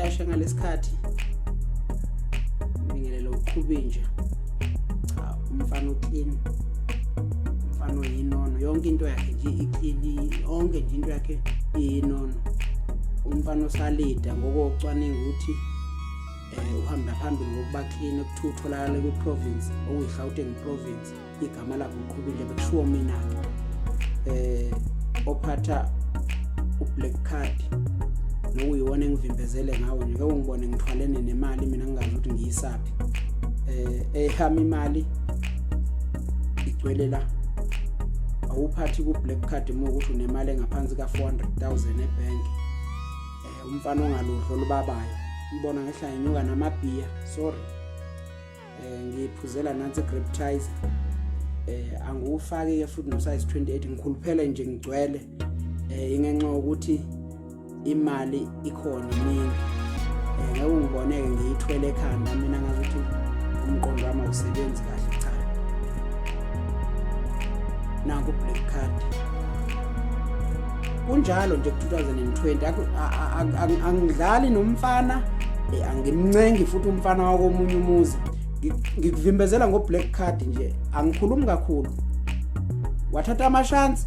eshe ngalesikhathi ngibingelele uQHUBINJA. Cha, umfana uclean, umfana oyinono, yonke into yakhe nje iclean, yonke nje into yakhe iyinono. Umfana osalida ngokocwaninga ukuthi uhamba phambili ngokuba clean ekutholakala kwi-province okuyiGauteng province, igama lakhe uQHUBINJA bekushiwo mina ophatha u-black card nokuyiwona engivimbezele ngawo nje, ngibone ngithwalene nemali mina ngingazi ukuthi ngiyisaphi. Ehama imali igcwele la, awuphathi ku-black card uma ukuthi unemali engaphansi ka-400,000 ebhenki. Umfana ongaludlo lubabayo, mbona ngehla ngenyuka namabhiya, sorry, ngiphuzela nansi grapetizer, angiwufaki-ke futhi no-size 28, ngikhuluphele nje ngigcwele ingenxa ukuthi imali ikhona iningi. Ngeke ungiboneke ngiyithwele ekhanda mina ngazi ukuthi umqondo wami awusebenzi kahle. Cha, nanku black card kunjalo nje ku-2020 angidlali nomfana, angimncengi futhi umfana wakomunye umuzi, ngikuvimbezela ngo-black card nje, angikhulumi kakhulu. Wathatha amashansi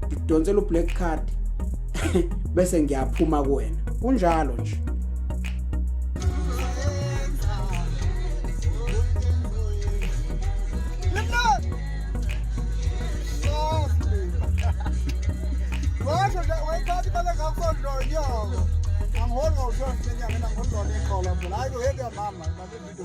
ngidonsela u-black card bese ngiyaphuma kuwena, kunjalo nje. I'm holding on to something. I'm holding on to